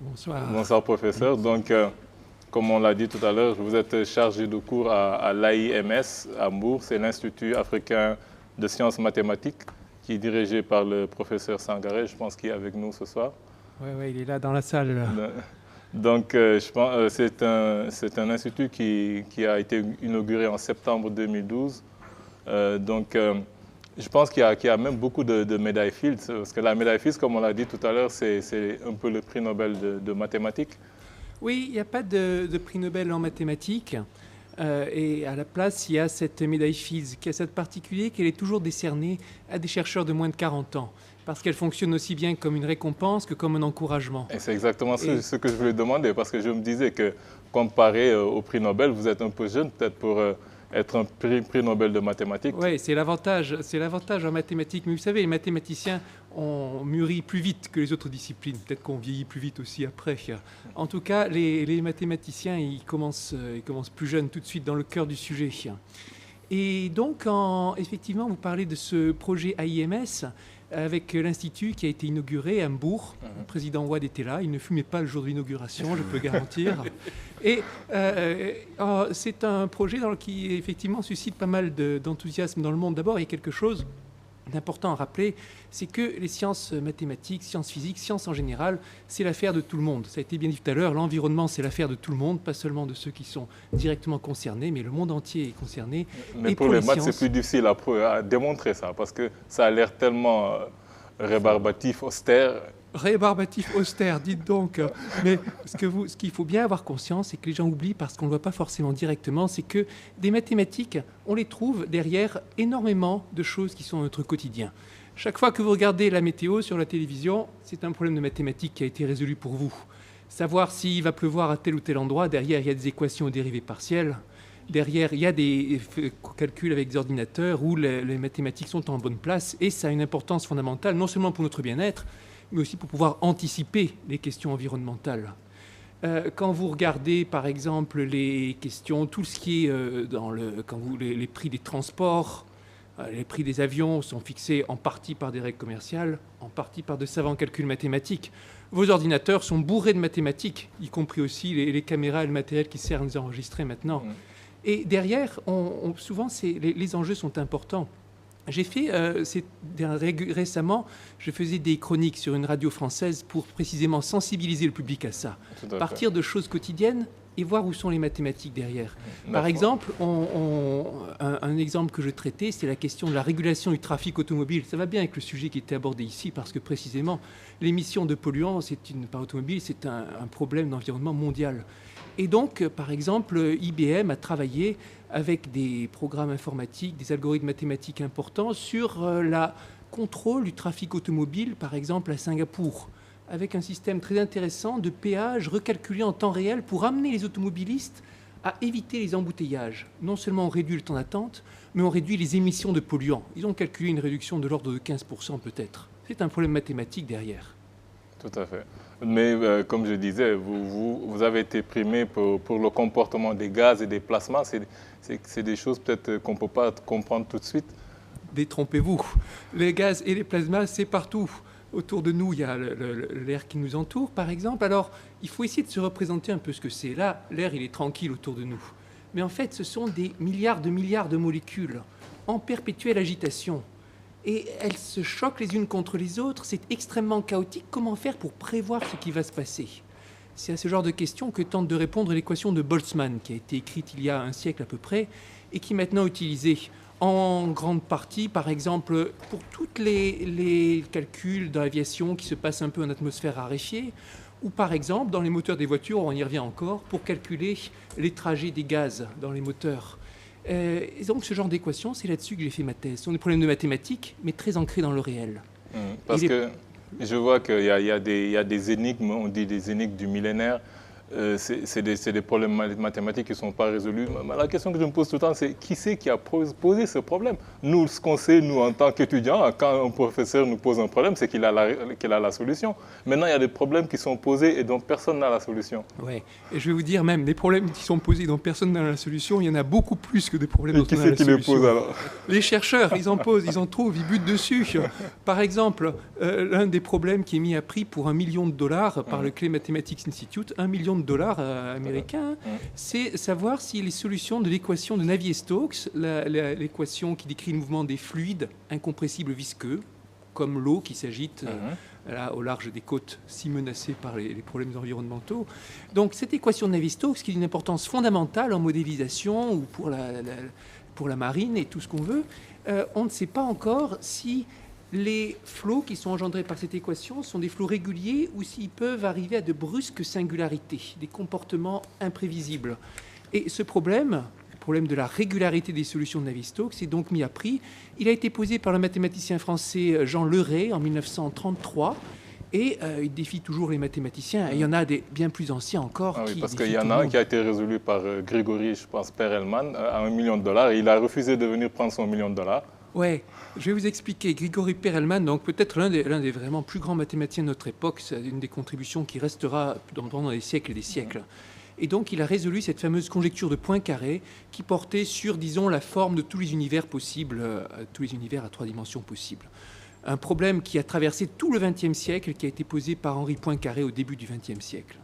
Bonsoir. Bonsoir, professeur. Donc, comme on l'a dit tout à l'heure, vous êtes chargé de cours à l'AIMS à Hambourg. C'est l'Institut africain de sciences mathématiques qui est dirigé par le professeur Sangaré, je pense qu'il est avec nous ce soir. Oui, il est là dans la salle. Là. Donc, je pense c'est un institut qui a été inauguré en septembre 2012. Je pense qu'il y a même beaucoup de médailles Fields, parce que la médaille Fields, comme on l'a dit tout à l'heure, c'est un peu le prix Nobel de mathématiques. Oui, il n'y a pas de prix Nobel en mathématiques. Et à la place, il y a cette médaille Fields qui a cette particulier qu'elle est toujours décernée à des chercheurs de moins de 40 ans. Parce qu'elle fonctionne aussi bien comme une récompense que comme un encouragement. Et c'est exactement ce que je voulais demander, parce que je me disais que comparé au prix Nobel, vous êtes un peu jeune peut-être pour être un prix Nobel de mathématiques. Oui, c'est l'avantage en mathématiques. Mais vous savez, les mathématiciens ont mûri plus vite que les autres disciplines. Peut-être qu'on vieillit plus vite aussi après. En tout cas, les mathématiciens, ils commencent plus jeunes tout de suite dans le cœur du sujet. Et donc, effectivement, vous parlez de ce projet AIMS avec l'Institut qui a été inauguré à Hambourg. Le président Wade était là. Il ne fumait pas le jour de l'inauguration, je peux garantir. Et c'est un projet qui, effectivement, suscite pas mal d'enthousiasme dans le monde. D'abord, il y a quelque chose d'important à rappeler, c'est que les sciences mathématiques, sciences physiques, sciences en général, c'est l'affaire de tout le monde. Ça a été bien dit tout à l'heure, l'environnement, c'est l'affaire de tout le monde, pas seulement de ceux qui sont directement concernés, mais le monde entier est concerné. Mais pour les maths, c'est plus difficile à démontrer ça, parce que ça a l'air tellement rébarbatif, austère. Rébarbatif, austère, dites donc. Mais ce qu'il faut bien avoir conscience, et que les gens oublient parce qu'on ne le voit pas forcément directement, c'est que des mathématiques, on les trouve derrière énormément de choses qui sont dans notre quotidien. Chaque fois que vous regardez la météo sur la télévision, c'est un problème de mathématiques qui a été résolu pour vous. Savoir s'il va pleuvoir à tel ou tel endroit, derrière il y a des équations aux dérivées partielles. Derrière, il y a des calculs avec des ordinateurs où les mathématiques sont en bonne place, et ça a une importance fondamentale, non seulement pour notre bien-être, mais aussi pour pouvoir anticiper les questions environnementales. Quand vous regardez, par exemple, les questions, tout ce qui est les prix des transports, les prix des avions sont fixés en partie par des règles commerciales, en partie par de savants calculs mathématiques. Vos ordinateurs sont bourrés de mathématiques, y compris aussi les caméras et le matériel qui sert à nous enregistrer maintenant. Et derrière, souvent, les enjeux sont importants. J'ai fait, récemment, je faisais des chroniques sur une radio française pour précisément sensibiliser le public à ça. Partir de choses quotidiennes et voir où sont les mathématiques derrière. Par exemple, un exemple que je traitais, c'est la question de la régulation du trafic automobile. Ça va bien avec le sujet qui était abordé ici, parce que précisément, l'émission de polluants par automobile, c'est un problème d'environnement mondial. Et donc, par exemple, IBM a travaillé avec des programmes informatiques, des algorithmes mathématiques importants sur le contrôle du trafic automobile, par exemple à Singapour, avec un système très intéressant de péage recalculé en temps réel pour amener les automobilistes à éviter les embouteillages. Non seulement on réduit le temps d'attente, mais on réduit les émissions de polluants. Ils ont calculé une réduction de l'ordre de 15% peut-être. C'est un problème mathématique derrière. Tout à fait. Mais comme je disais, vous avez été primé pour le comportement des gaz et des plasmas. C'est des choses peut-être qu'on ne peut pas comprendre tout de suite. Détrompez-vous. Les gaz et les plasmas, c'est partout. Autour de nous, il y a l'air qui nous entoure, par exemple. Alors, il faut essayer de se représenter un peu ce que c'est. Là, l'air, il est tranquille autour de nous. Mais en fait, ce sont des milliards de molécules en perpétuelle agitation. Et elles se choquent les unes contre les autres. C'est extrêmement chaotique. Comment faire pour prévoir ce qui va se passer ? C'est à ce genre de questions que tente de répondre l'équation de Boltzmann, qui a été écrite il y a un siècle à peu près, et qui est maintenant utilisée en grande partie, par exemple, pour tous les calculs dans l'aviation qui se passent un peu en atmosphère raréfiée, ou par exemple, dans les moteurs des voitures, on y revient encore, pour calculer les trajets des gaz dans les moteurs. Et donc, ce genre d'équation, c'est là-dessus que j'ai fait ma thèse. Ce sont des problèmes de mathématiques, mais très ancrés dans le réel. Parce que je vois qu'il y a des énigmes, on dit des énigmes du millénaire. c'est des problèmes mathématiques qui ne sont pas résolus. Mais la question que je me pose tout le temps, c'est qui c'est qui a posé ce problème? Nous, ce qu'on sait, nous, en tant qu'étudiants, quand un professeur nous pose un problème, c'est qu'il a la solution. Maintenant, il y a des problèmes qui sont posés et dont personne n'a la solution. Oui, et je vais vous dire même, des problèmes qui sont posés dont personne n'a la solution, il y en a beaucoup plus que des problèmes dont on a la solution. Et qui c'est qui les pose alors? Les chercheurs, ils en posent, ils en trouvent, ils butent dessus. Par exemple, l'un des problèmes qui est mis à prix pour $1 million par le Clay Mathematics Institute, $1 million américains, c'est savoir si les solutions de l'équation de Navier-Stokes, l'équation qui décrit le mouvement des fluides incompressibles visqueux, comme l'eau qui s'agite là, au large des côtes si menacées par les problèmes environnementaux. Donc cette équation de Navier-Stokes, qui a une importance fondamentale en modélisation ou pour la marine et tout ce qu'on veut, on ne sait pas encore si les flots qui sont engendrés par cette équation sont des flots réguliers ou s'ils peuvent arriver à de brusques singularités, des comportements imprévisibles. Et ce problème, le problème de la régularité des solutions de Navier-Stokes, est donc mis à prix. Il a été posé par le mathématicien français Jean Leray en 1933. Et il défie toujours les mathématiciens. Et il y en a des bien plus anciens encore. Ah oui, parce qu'il y en a un qui a été résolu par Grégory, je pense, Perelman, à $1 million. Et il a refusé de venir prendre son $1 million. Oui, je vais vous expliquer. Grégory Perelman, donc peut-être l'un des vraiment plus grands mathématiciens de notre époque, c'est une des contributions qui restera pendant des siècles et des siècles. Et donc il a résolu cette fameuse conjecture de Poincaré qui portait sur, disons, la forme de tous les univers possibles, tous les univers à 3 dimensions possibles. Un problème qui a traversé tout le XXe siècle, qui a été posé par Henri Poincaré au début du XXe siècle.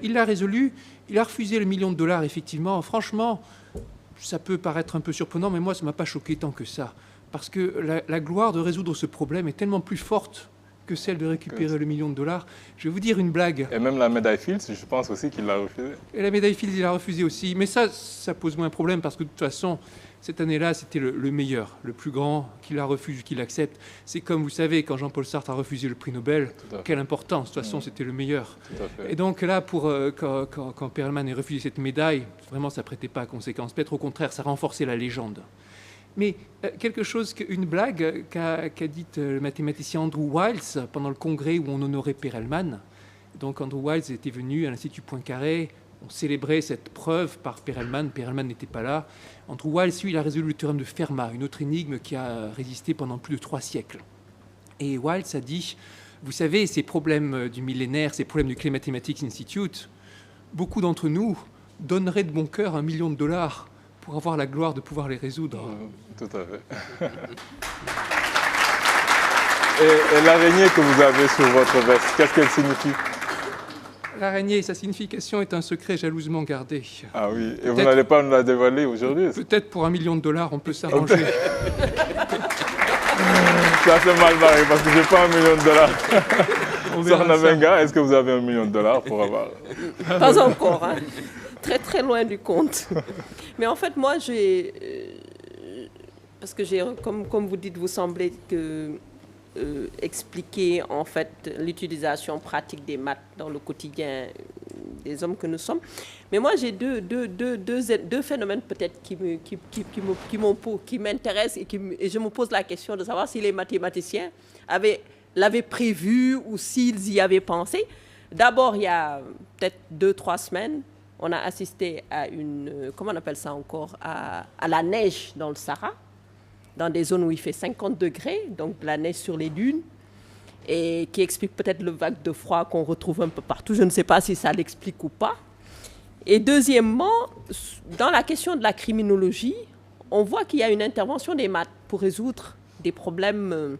Il l'a résolu, il a refusé le $1 million, effectivement. Franchement, ça peut paraître un peu surprenant, mais moi, ça ne m'a pas choqué tant que ça. Parce que la gloire de résoudre ce problème est tellement plus forte que celle de récupérer le $1 million. Je vais vous dire une blague. Et même la médaille Fields, je pense aussi qu'il l'a refusée. Et la médaille Fields, il l'a refusée aussi. Mais ça pose moins de problème, parce que de toute façon, cette année-là, c'était le meilleur, le plus grand, qui la refuse, qui l'accepte. C'est comme, vous savez, quand Jean-Paul Sartre a refusé le prix Nobel, quelle importance. De toute façon, c'était le meilleur. Et donc là, quand Perelman a refusé cette médaille, vraiment, ça ne prêtait pas à conséquence. Peut-être au contraire, ça renforçait la légende. Mais une blague qu'a dite le mathématicien Andrew Wiles pendant le congrès où on honorait Perelman. Donc Andrew Wiles était venu à l'Institut Poincaré, on célébrait cette preuve par Perelman. Perelman n'était pas là. Andrew Wiles, lui, il a résolu le théorème de Fermat, une autre énigme qui a résisté pendant plus de 3 siècles. Et Wiles a dit, vous savez, ces problèmes du millénaire, ces problèmes du Clay Mathematics Institute, beaucoup d'entre nous donneraient de bon cœur $1 million pour avoir la gloire de pouvoir les résoudre. Tout à fait. Et l'araignée que vous avez sur votre veste, qu'est-ce qu'elle signifie? L'araignée, sa signification est un secret jalousement gardé. Ah oui, et vous n'allez pas nous la dévoiler aujourd'hui? Peut-être pour $1 million, on peut s'arranger. Ça c'est mal barré parce que je n'ai pas $1 million. Sornavenga, est-ce que vous avez $1 million pour avoir? Pas encore, hein. Très très loin du compte. Mais en fait, moi, parce que comme vous dites, vous semblez expliquer en fait l'utilisation pratique des maths dans le quotidien des hommes que nous sommes. Mais moi, j'ai deux phénomènes peut-être qui m'intéressent et je me pose la question de savoir si les mathématiciens l'avaient prévu ou s'ils y avaient pensé. D'abord, il y a peut-être 2-3 semaines, on a assisté à comment on appelle ça encore, à la neige dans le Sahara, dans des zones où il fait 50 degrés, donc de la neige sur les dunes, et qui explique peut-être le vague de froid qu'on retrouve un peu partout. Je ne sais pas si ça l'explique ou pas. Et deuxièmement, dans la question de la criminologie, on voit qu'il y a une intervention des maths pour résoudre des problèmes,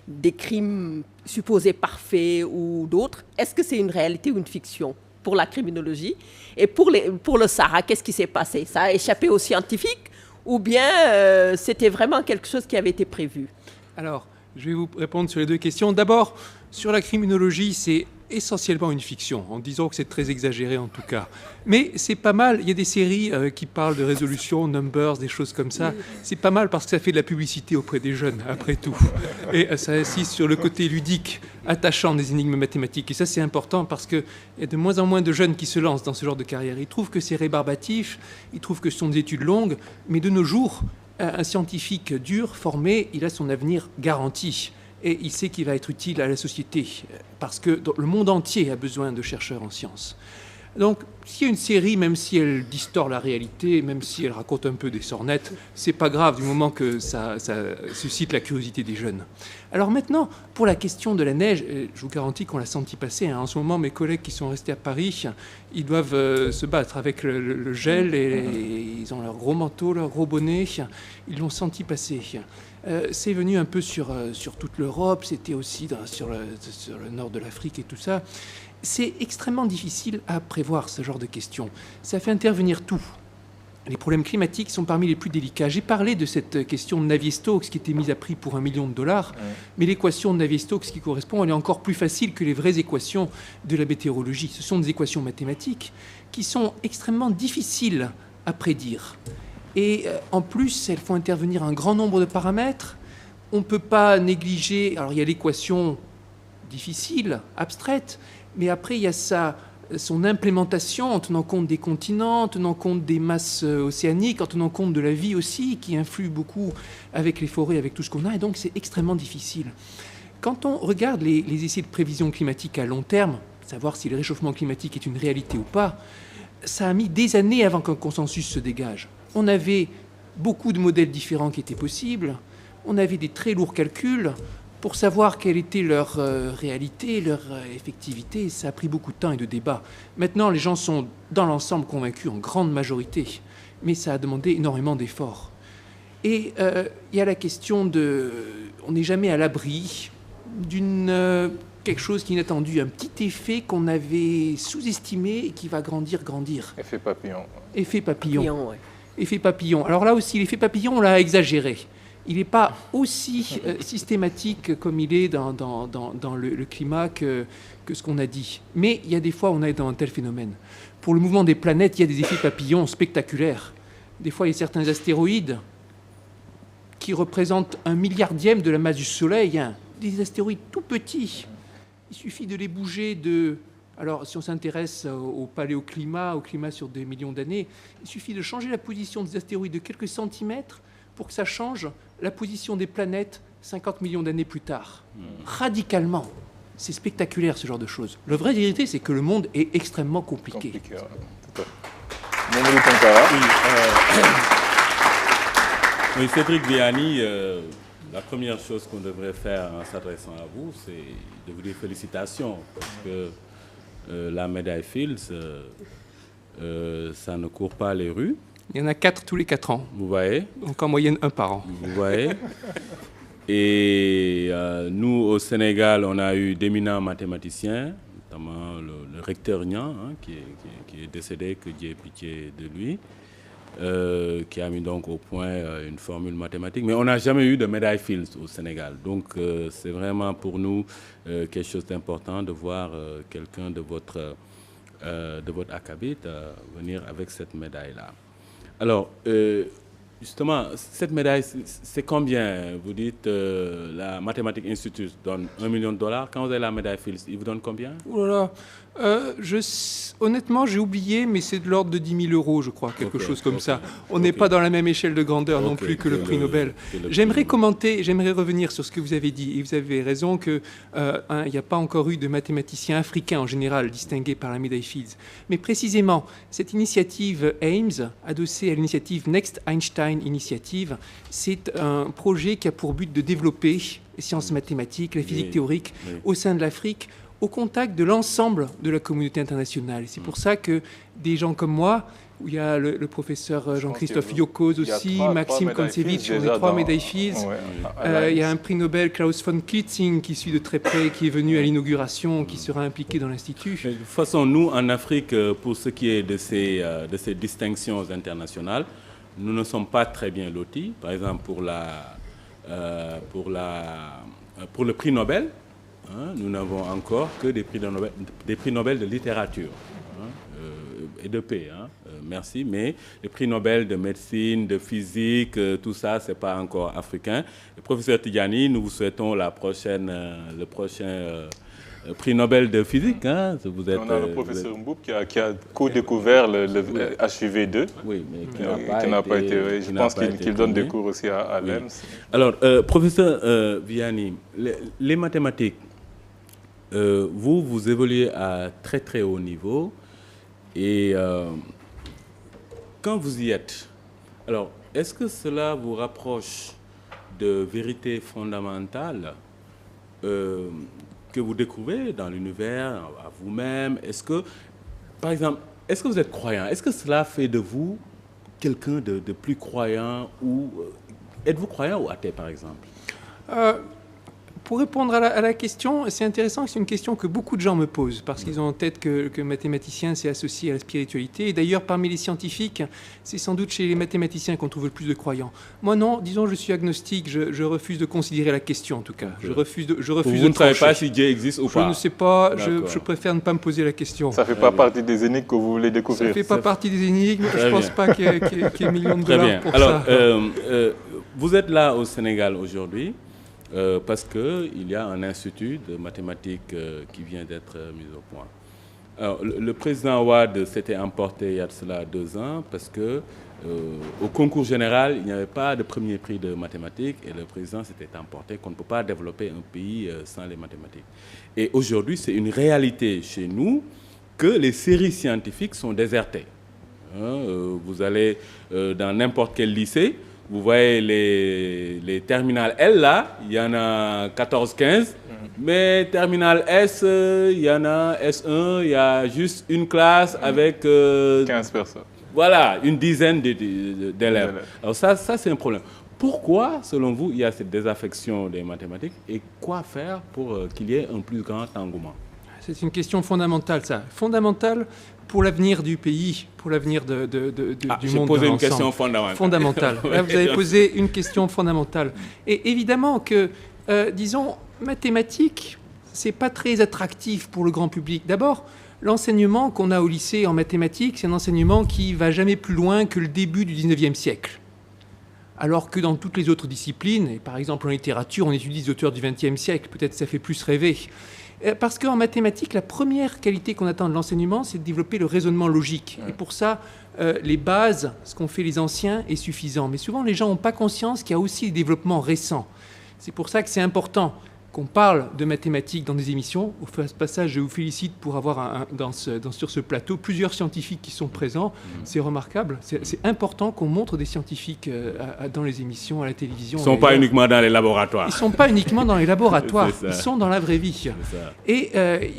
des crimes supposés parfaits ou d'autres. Est-ce que c'est une réalité ou une fiction pour la criminologie? Et pour le Sahara, qu'est-ce qui s'est passé? Ça a échappé aux scientifiques ou bien c'était vraiment quelque chose qui avait été prévu? Alors, je vais vous répondre sur les 2 questions. D'abord, sur la criminologie, c'est essentiellement une fiction, en disant que c'est très exagéré en tout cas. Mais c'est pas mal, il y a des séries qui parlent de résolution, numbers, des choses comme ça. C'est pas mal parce que ça fait de la publicité auprès des jeunes, après tout. Et ça insiste sur le côté ludique, attachant des énigmes mathématiques. Et ça, c'est important parce qu'il y a de moins en moins de jeunes qui se lancent dans ce genre de carrière. Ils trouvent que c'est rébarbatif, ils trouvent que ce sont des études longues, mais de nos jours, un scientifique dur, formé, il a son avenir garanti. et il sait qu'il va être utile à la société, parce que le monde entier a besoin de chercheurs en sciences. Donc, s'il y a une série, même si elle distord la réalité, même si elle raconte un peu des sornettes, c'est pas grave du moment que ça suscite la curiosité des jeunes. Alors maintenant, pour la question de la neige, je vous garantis qu'on l'a senti passer. Hein. En ce moment, mes collègues qui sont restés à Paris, ils doivent se battre avec le gel et ils ont leur gros manteau, leur gros bonnet. Ils l'ont senti passer. C'est venu un peu sur toute l'Europe, c'était aussi sur le nord de l'Afrique et tout ça. C'est extrêmement difficile à prévoir ce genre de questions. Ça fait intervenir tout. Les problèmes climatiques sont parmi les plus délicats. J'ai parlé de cette question de Navier-Stokes qui était mise à prix pour $1 million, mais l'équation de Navier-Stokes qui correspond, elle est encore plus facile que les vraies équations de la météorologie. Ce sont des équations mathématiques qui sont extrêmement difficiles à prédire. Et en plus, elles font intervenir un grand nombre de paramètres. On ne peut pas négliger... Alors, il y a l'équation difficile, abstraite, mais après, il y a son implémentation en tenant compte des continents, en tenant compte des masses océaniques, en tenant compte de la vie aussi, qui influe beaucoup avec les forêts, avec tout ce qu'on a, et donc c'est extrêmement difficile. Quand on regarde les essais de prévision climatique à long terme, savoir si le réchauffement climatique est une réalité ou pas, ça a mis des années avant qu'un consensus se dégage. On avait beaucoup de modèles différents qui étaient possibles, on avait des très lourds calculs, pour savoir quelle était leur réalité, leur effectivité. Ça a pris beaucoup de temps et de débats. Maintenant, les gens sont dans l'ensemble convaincus en grande majorité, mais ça a demandé énormément d'efforts. Et il y a la question de... On n'est jamais à l'abri d'une quelque chose d'inattendu, un petit effet qu'on avait sous-estimé et qui va grandir. Effet papillon. Effet papillon. Papillon, ouais. Effet papillon. Alors là aussi, l'effet papillon, on l'a exagéré. Il n'est pas aussi systématique comme il est dans le climat que ce qu'on a dit. Mais il y a des fois où on est dans un tel phénomène. Pour le mouvement des planètes, il y a des effets papillons spectaculaires. Des fois, il y a certains astéroïdes qui représentent 1/1000 de la masse du Soleil. Hein. Des astéroïdes tout petits. Il suffit de les bouger de... Alors, si on s'intéresse au paléoclimat, au climat sur des millions d'années, il suffit de changer la position des astéroïdes de quelques centimètres pour que ça change la position des planètes 50 millions d'années plus tard. Radicalement. C'est spectaculaire, ce genre de choses. La vraie vérité, c'est que le monde est extrêmement compliqué. Tout à fait. Mamadou Tunkara. Oui, Cédric Vianney, la première chose qu'on devrait faire en s'adressant à vous, c'est de vous dire félicitations, parce que la médaille Fields, ça ne court pas les rues. Il y en a 4 tous les 4 ans. Vous voyez. Donc en moyenne 1 par an. Vous voyez. Et nous, au Sénégal, on a eu d'éminents mathématiciens, notamment le recteur Niang, hein, qui est décédé, que Dieu ait pitié de lui, qui a mis donc au point une formule mathématique. Mais on n'a jamais eu de médaille Fields au Sénégal. Donc c'est vraiment pour nous quelque chose d'important de voir quelqu'un de votre acabit venir avec cette médaille-là. Alors, justement, cette médaille, c'est combien? Vous dites la Mathematics Institute donne $1 million. Quand vous avez la médaille Fields, il vous donne combien? Oh là là. Honnêtement, j'ai oublié, mais c'est de l'ordre de 10 000 euros, je crois, quelque chose comme ça. On n'est pas dans la même échelle de grandeur non plus que le prix Nobel. J'aimerais revenir sur ce que vous avez dit. Et vous avez raison qu'il n'y a pas encore eu de mathématiciens africains en général distingués par la médaille Fields. Mais précisément, cette initiative AIMS, adossée à l'initiative Next Einstein Initiative, c'est un projet qui a pour but de développer les sciences mathématiques, la physique théorique au sein de l'Afrique, au contact de l'ensemble de la communauté internationale. Et c'est pour ça que des gens comme moi, où il y a le professeur Jean-Christophe Yokos aussi, Maxime Kontsevich, on est 3 médailles Fields. Il y a un prix Nobel, Klaus von Klitzing, qui suit de très près, qui est venu à l'inauguration, qui sera impliqué dans l'Institut. De toute façon, nous, en Afrique, pour ce qui est de ces distinctions internationales, nous ne sommes pas très bien lotis. Par exemple, pour le prix Nobel, hein, nous n'avons encore que des prix Nobel de littérature, hein, et de paix. Hein, merci, mais les prix Nobel de médecine, de physique, tout ça, ce n'est pas encore africain. Le professeur Tidjani, nous vous souhaitons le prochain prix Nobel de physique. Hein, vous êtes, on a le professeur Mboup qui a co-découvert le HUV2, oui, mais qui n'a pas été. Je pense qu'il donne des cours aussi à l'EMS. Alors, professeur Vianney, les mathématiques, vous évoluez à très très haut niveau et quand vous y êtes, alors est-ce que cela vous rapproche de vérités fondamentales que vous découvrez dans l'univers, à vous-même? Est-ce que, par exemple, est-ce que vous êtes croyant? Est-ce que cela fait de vous quelqu'un de plus croyant ou êtes-vous croyant ou athée, par exemple? Pour répondre à la question, c'est intéressant que c'est une question que beaucoup de gens me posent parce qu'ils ont en tête que mathématicien, c'est associé à la spiritualité. Et d'ailleurs, parmi les scientifiques, c'est sans doute chez les mathématiciens qu'on trouve le plus de croyants. Moi, non, disons, je suis agnostique, je refuse de considérer la question, en tout cas. Je refuse Vous ne savez pas si Dieu existe ou pas? Je ne sais pas, je préfère ne pas me poser la question. Ça ne fait pas partie des énigmes que vous voulez découvrir? Ça ne fait pas partie des énigmes, je ne pense pas qu'il y ait millions de dollars pour ça. Alors, vous êtes là au Sénégal aujourd'hui. Parce qu'il y a un institut de mathématiques qui vient d'être mis au point. Alors, le président Wade s'était emporté il y a de cela 2 ans parce que au concours général, il n'y avait pas de premier prix de mathématiques et le président s'était emporté qu'on ne peut pas développer un pays sans les mathématiques. Et aujourd'hui, c'est une réalité chez nous que les séries scientifiques sont désertées. Vous allez dans n'importe quel lycée, vous voyez les terminales L, là, il y en a 14-15, mais terminale S, il y en a S1, il y a juste une classe avec 15 personnes. Voilà, une dizaine d'élèves. Alors ça c'est un problème. Pourquoi, selon vous, il y a cette désaffection des mathématiques et quoi faire pour qu'il y ait un plus grand engouement? C'est une question fondamentale, ça. Fondamentale pour l'avenir du pays, pour l'avenir du monde. J'ai posé une question fondamentale. Là, vous avez posé une question fondamentale. Et évidemment que, disons, mathématiques, c'est pas très attractif pour le grand public. D'abord, l'enseignement qu'on a au lycée en mathématiques, c'est un enseignement qui va jamais plus loin que le début du 19e siècle. Alors que dans toutes les autres disciplines, et par exemple en littérature, on étudie des auteurs du 20e siècle, peut-être ça fait plus rêver. Parce qu'en mathématiques, la première qualité qu'on attend de l'enseignement, c'est de développer le raisonnement logique. Et pour ça, les bases, ce qu'ont fait les anciens, est suffisant. Mais souvent, les gens n'ont pas conscience qu'il y a aussi des développements récents. C'est pour ça que c'est important qu'on parle de mathématiques dans des émissions. Au passage, je vous félicite pour avoir sur ce plateau plusieurs scientifiques qui sont présents. C'est remarquable. C'est important qu'on montre des scientifiques dans les émissions, à la télévision. Ils ne sont pas uniquement dans les laboratoires. Ils ne sont pas uniquement dans les laboratoires. Ils sont dans la vraie vie. Et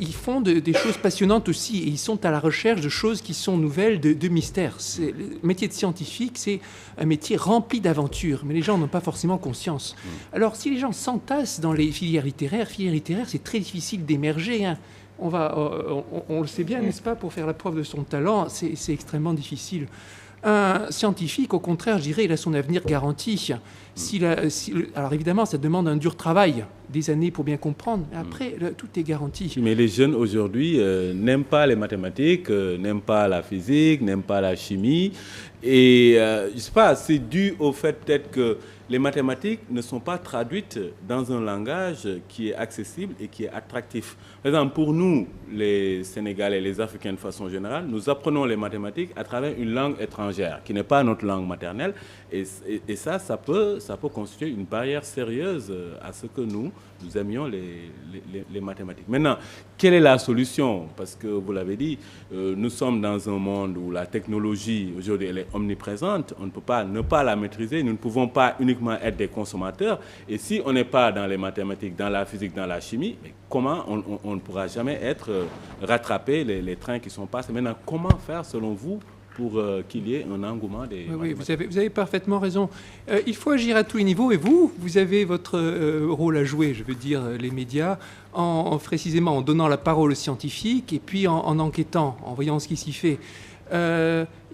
ils font des choses passionnantes aussi. Et ils sont à la recherche de choses qui sont nouvelles, de mystères. Le métier de scientifique, c'est un métier rempli d'aventures. Mais les gens n'ont pas forcément conscience. Alors, si les gens s'entassent dans les filières littéraire, c'est très difficile d'émerger. Hein. On le sait bien, n'est-ce pas, pour faire la preuve de son talent, c'est extrêmement difficile. Un scientifique, au contraire, je dirais, il a son avenir garanti. Alors évidemment, ça demande un dur travail, des années pour bien comprendre. Après, tout est garanti. Mais les jeunes aujourd'hui n'aiment pas les mathématiques, n'aiment pas la physique, n'aiment pas la chimie. Et je ne sais pas, c'est dû au fait peut-être que les mathématiques ne sont pas traduites dans un langage qui est accessible et qui est attractif. Par exemple, pour nous, les Sénégalais, les Africains de façon générale, nous apprenons les mathématiques à travers une langue étrangère qui n'est pas notre langue maternelle. Et ça peut constituer une barrière sérieuse à ce que nous aimions les mathématiques. Maintenant, quelle est la solution? Parce que vous l'avez dit, nous sommes dans un monde où la technologie, aujourd'hui, elle est omniprésente. On ne peut pas ne pas la maîtriser. Nous ne pouvons pas uniquement être des consommateurs. Et si on n'est pas dans les mathématiques, dans la physique, dans la chimie, comment on ne pourra jamais rattraper les trains qui sont passés? Maintenant, comment faire, selon vous, pour qu'il y ait un engouement des mathématiques? Vous avez parfaitement raison. Il faut agir à tous les niveaux et vous avez votre rôle à jouer, je veux dire, les médias, précisément en donnant la parole aux scientifiques et puis en enquêtant, en voyant ce qui s'y fait.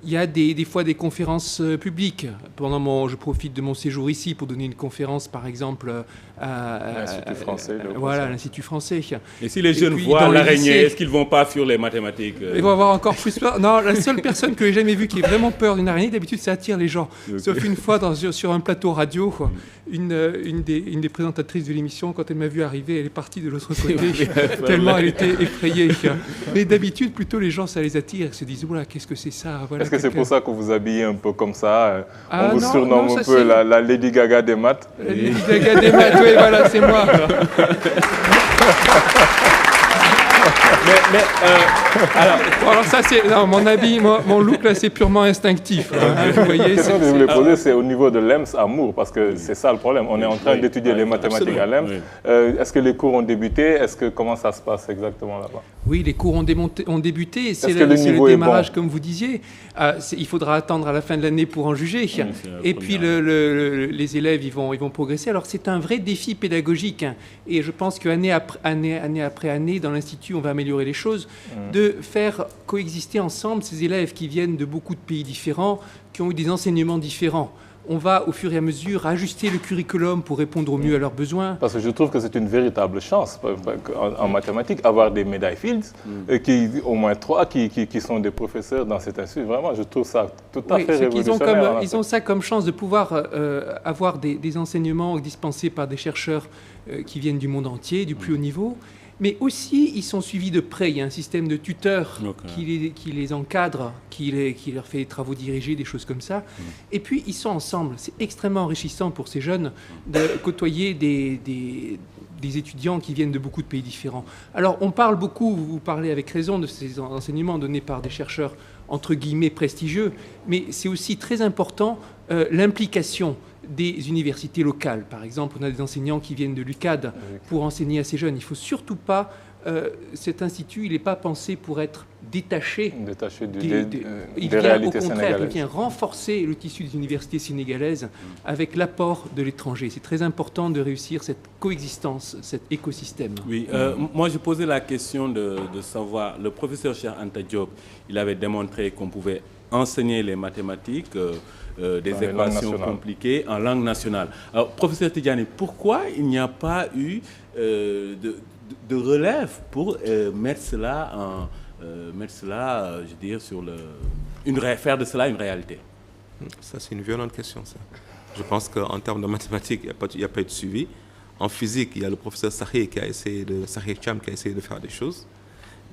Il y a des fois des conférences publiques. Je profite de mon séjour ici pour donner une conférence, par exemple, à l'Institut français. Voilà, l'Institut français. Et si les jeunes voient l'araignée, est-ce qu'ils ne vont pas fuir les mathématiques Ils vont avoir encore plus peur. Non, la seule personne que j'ai jamais vue qui ait vraiment peur d'une araignée, d'habitude, ça attire les gens. Okay. Sauf une fois sur un plateau radio, une des présentatrices de l'émission, quand elle m'a vu arriver, elle est partie de l'autre côté, tellement elle était effrayée. Mais d'habitude, plutôt, les gens, ça les attire. Ils se disent, oula, qu'est-ce que c'est ça, voilà. Est-ce que c'est pour ça qu'on vous habille un peu comme ça on vous surnomme un peu la Lady Gaga des maths. La Lady Gaga des maths, oui, voilà, c'est moi. Alors ça, c'est mon habit, mon look là, c'est purement instinctif. Vous voyez, la question que je voulais poser, c'est au niveau de l'EMS à Mours, parce que c'est ça le problème. On est en train d'étudier les mathématiques à l'EMS. Est-ce que les cours ont débuté? Comment ça se passe exactement là-bas? Oui, les cours ont débuté. C'est le démarrage, comme vous disiez. Il faudra attendre à la fin de l'année pour en juger. Et puis les élèves, ils vont progresser. Alors c'est un vrai défi pédagogique. Et je pense qu'année après année, dans l'Institut, on va améliorer les choses, de faire coexister ensemble ces élèves qui viennent de beaucoup de pays différents, qui ont eu des enseignements différents. On va, au fur et à mesure, ajuster le curriculum pour répondre au mieux à leurs besoins. Parce que je trouve que c'est une véritable chance en mathématiques, avoir des médailles Fields, au moins 3 qui sont des professeurs dans cet institut. Vraiment, je trouve ça tout à fait révolutionnaire. Ils ont ça comme chance de pouvoir avoir des enseignements dispensés par des chercheurs qui viennent du monde entier, du plus haut niveau. Mais aussi, ils sont suivis de près. Il y a un système de tuteurs qui les encadre, qui leur fait des travaux dirigés, des choses comme ça. Et puis, ils sont ensemble. C'est extrêmement enrichissant pour ces jeunes de côtoyer des étudiants qui viennent de beaucoup de pays différents. Alors, on parle beaucoup, vous parlez avec raison de ces enseignements donnés par des chercheurs, entre guillemets, prestigieux, mais c'est aussi très important l'implication des universités locales. Par exemple, on a des enseignants qui viennent de l'UCAD pour enseigner à ces jeunes. Il ne faut surtout pas... cet institut, il n'est pas pensé pour être détaché des réalités sénégalaises. Il vient renforcer le tissu des universités sénégalaises avec l'apport de l'étranger. C'est très important de réussir cette coexistence, cet écosystème. Oui, moi je posais la question de savoir, le professeur Cheikh Anta Diop, il avait démontré qu'on pouvait enseigner les mathématiques, des équations compliquées en langue nationale. Alors, professeur Tidjani, pourquoi il n'y a pas eu de relève pour mettre cela, je veux dire, faire de cela une réalité? Ça, c'est une violente question, ça. Je pense qu'en termes de mathématiques, il n'y a pas eu de suivi. En physique, il y a le professeur Sahir Cham qui a essayé de faire des choses.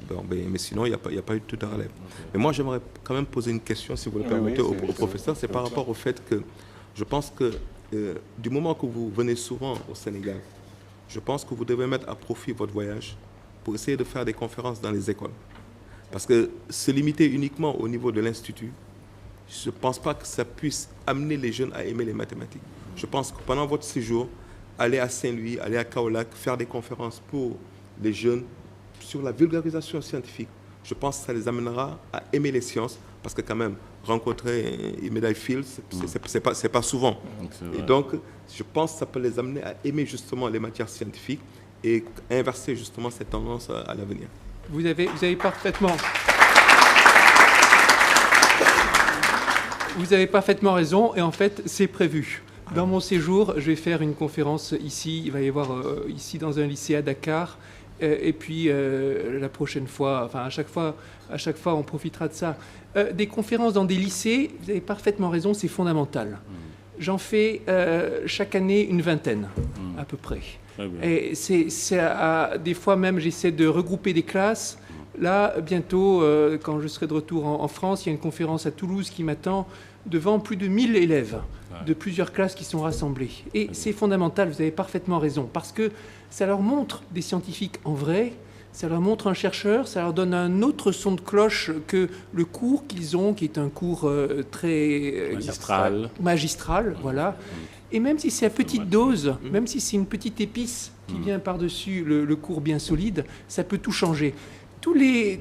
Bon, mais sinon, il n'y a pas eu de tout à relève. Mais moi, j'aimerais quand même poser une question, si vous le permettez, au professeur. C'est par rapport au fait que je pense que du moment que vous venez souvent au Sénégal, je pense que vous devez mettre à profit votre voyage pour essayer de faire des conférences dans les écoles. Parce que se limiter uniquement au niveau de l'Institut, je ne pense pas que ça puisse amener les jeunes à aimer les mathématiques. Je pense que pendant votre séjour, aller à Saint-Louis, aller à Kaolack, faire des conférences pour les jeunes sur la vulgarisation scientifique, je pense que ça les amènera à aimer les sciences, parce que quand même, rencontrer une médaille Fields, c'est pas souvent. Et donc, je pense que ça peut les amener à aimer justement les matières scientifiques et inverser justement cette tendance à l'avenir. Vous avez parfaitement... Vous avez parfaitement raison, et en fait, c'est prévu. Dans mon séjour, je vais faire une conférence ici, il va y avoir ici dans un lycée à Dakar, et puis la prochaine fois, enfin à chaque fois, on profitera de ça. Des conférences dans des lycées, vous avez parfaitement raison, c'est fondamental. J'en fais chaque année une vingtaine, à peu près. Et des fois même, j'essaie de regrouper des classes. Là, bientôt, quand je serai de retour en France, il y a une conférence à Toulouse qui m'attend devant plus de 1000 élèves de plusieurs classes qui sont rassemblés. Et c'est fondamental, vous avez parfaitement raison, parce que ça leur montre des scientifiques en vrai, ça leur montre un chercheur, ça leur donne un autre son de cloche que le cours qu'ils ont, qui est un cours très magistral, voilà. Et même si c'est à petite dose, même si c'est une petite épice qui vient par-dessus le cours bien solide, ça peut tout changer. Tous les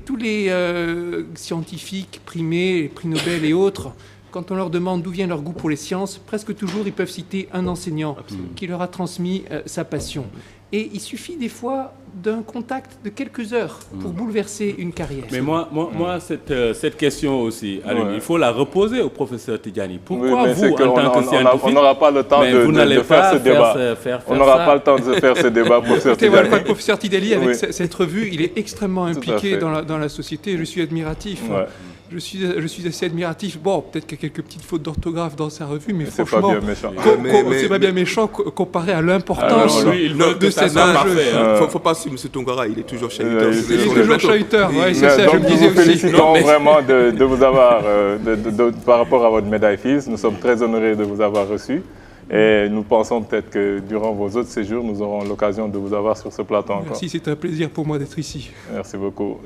scientifiques primés, prix Nobel et autres, quand on leur demande d'où vient leur goût pour les sciences, presque toujours ils peuvent citer un enseignant qui leur a transmis sa passion. Et il suffit des fois d'un contact de quelques heures pour bouleverser une carrière. Mais moi cette question aussi, alors, il faut la reposer au professeur Tidjani. Pourquoi mais vous, en tant que scientifique, on n'aura pas le temps de faire ce débat. On n'aura pas le temps de faire ce débat, professeur Tidjani. Le professeur Tidjani, avec cette revue, il est extrêmement impliqué dans la société. Je suis admiratif. Ouais. Je suis assez admiratif. Bon, peut-être qu'il y a quelques petites fautes d'orthographe dans sa revue, mais franchement, c'est pas bien méchant comparé à l'importance de cet enjeu. Il ne faut pas suivre M. Tongara, il est toujours chahuteur. Il est toujours chahuteur, oui, c'est ça, je me disais aussi. Nous vous félicitons vraiment de vous avoir, par rapport à votre médaille Fields. Nous sommes très honorés de vous avoir reçu. Et nous pensons peut-être que durant vos autres séjours, nous aurons l'occasion de vous avoir sur ce plateau encore. Merci, c'est un plaisir pour moi d'être ici. Merci beaucoup.